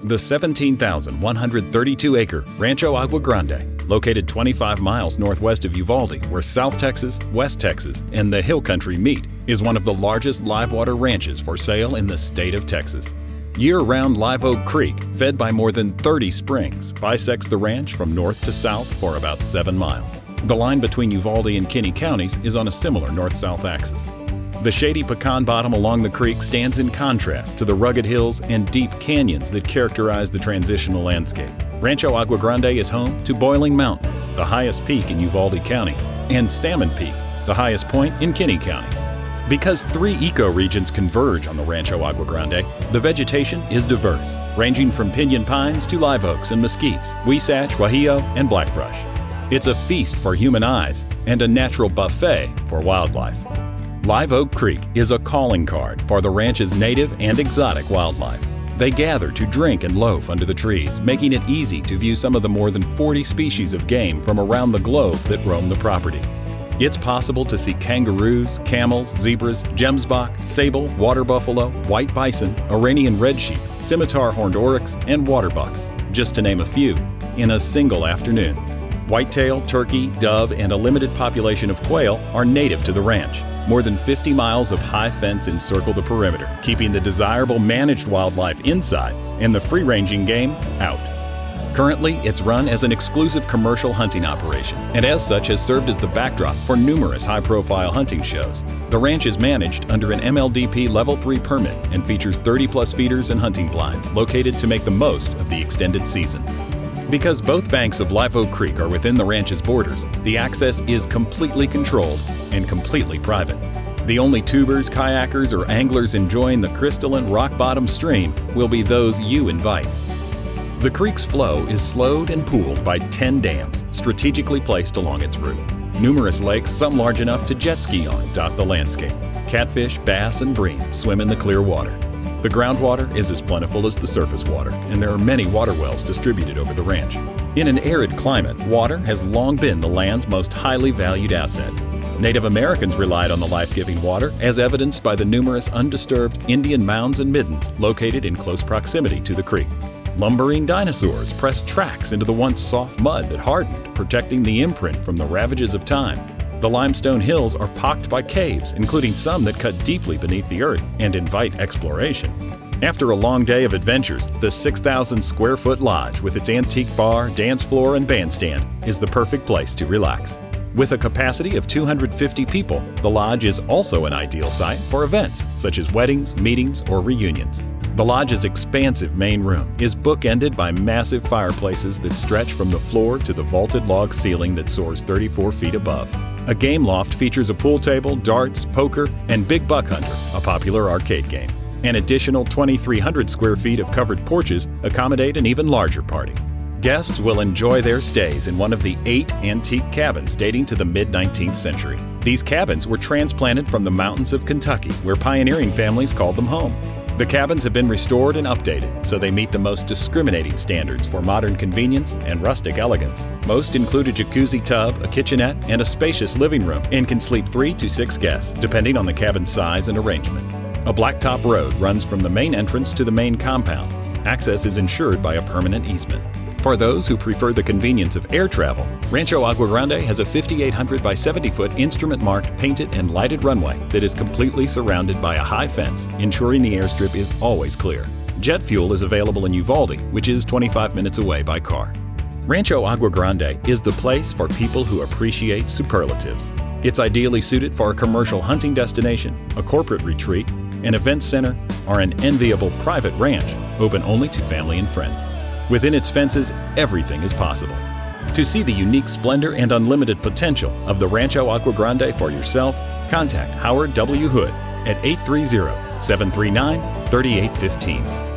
The 17,132-acre Rancho Agua Grande, located 25 miles northwest of Uvalde, where South Texas, West Texas, and the Hill Country meet, is one of the largest live water ranches for sale in the state of Texas. Year-round Live Oak Creek, fed by more than 30 springs, bisects the ranch from north to south for about 7 miles. The line between Uvalde and Kinney counties is on a similar north-south axis. The shady pecan bottom along the creek stands in contrast to the rugged hills and deep canyons that characterize the transitional landscape. Rancho Agua Grande is home to Boiling Mountain, the highest peak in Uvalde County, and Salmon Peak, the highest point in Kinney County. Because 3 ecoregions converge on the Rancho Agua Grande, the vegetation is diverse, ranging from pinyon pines to live oaks and mesquites, huisach, guajillo, and blackbrush. It's a feast for human eyes and a natural buffet for wildlife. Live Oak Creek is a calling card for the ranch's native and exotic wildlife. They gather to drink and loaf under the trees, making it easy to view some of the more than 40 species of game from around the globe that roam the property. It's possible to see kangaroos, camels, zebras, gemsbok, sable, water buffalo, white bison, Iranian red sheep, scimitar horned oryx, and waterbucks, just to name a few, in a single afternoon. Whitetail, turkey, dove, and a limited population of quail are native to the ranch. More than 50 miles of high fence encircle the perimeter, keeping the desirable managed wildlife inside and the free-ranging game out. Currently, it's run as an exclusive commercial hunting operation, and as such has served as the backdrop for numerous high-profile hunting shows. The ranch is managed under an MLDP Level 3 permit and features 30-plus feeders and hunting blinds located to make the most of the extended season. Because both banks of Live Oak Creek are within the ranch's borders, the access is completely controlled and completely private. The only tubers, kayakers, or anglers enjoying the crystalline rock-bottom stream will be those you invite. The creek's flow is slowed and pooled by 10 dams strategically placed along its route. Numerous lakes, some large enough to jet ski on, dot the landscape. Catfish, bass, and bream swim in the clear water. The groundwater is as plentiful as the surface water, and there are many water wells distributed over the ranch. In an arid climate, water has long been the land's most highly valued asset. Native Americans relied on the life-giving water, as evidenced by the numerous undisturbed Indian mounds and middens located in close proximity to the creek. Lumbering dinosaurs pressed tracks into the once soft mud that hardened, protecting the imprint from the ravages of time. The limestone hills are pocked by caves, including some that cut deeply beneath the earth and invite exploration. After a long day of adventures, the 6,000-square-foot lodge with its antique bar, dance floor, and bandstand is the perfect place to relax. With a capacity of 250 people, the lodge is also an ideal site for events such as weddings, meetings, or reunions. The lodge's expansive main room is bookended by massive fireplaces that stretch from the floor to the vaulted log ceiling that soars 34 feet above. A game loft features a pool table, darts, poker, and Big Buck Hunter, a popular arcade game. An additional 2,300 square feet of covered porches accommodate an even larger party. Guests will enjoy their stays in one of the 8 antique cabins dating to the mid-19th century. These cabins were transplanted from the mountains of Kentucky, where pioneering families called them home. The cabins have been restored and updated, so they meet the most discriminating standards for modern convenience and rustic elegance. Most include a jacuzzi tub, a kitchenette, and a spacious living room, and can sleep 3 to 6 guests, depending on the cabin's size and arrangement. A blacktop road runs from the main entrance to the main compound. Access is ensured by a permanent easement. For those who prefer the convenience of air travel, Rancho Agua Grande has a 5,800 by 70-foot instrument-marked, painted, and lighted runway that is completely surrounded by a high fence, ensuring the airstrip is always clear. Jet fuel is available in Uvalde, which is 25 minutes away by car. Rancho Agua Grande is the place for people who appreciate superlatives. It's ideally suited for a commercial hunting destination, a corporate retreat, an event center, or an enviable private ranch open only to family and friends. Within its fences, everything is possible. To see the unique splendor and unlimited potential of the Rancho Agua Grande for yourself, contact Howard W. Hood at 830-739-3815.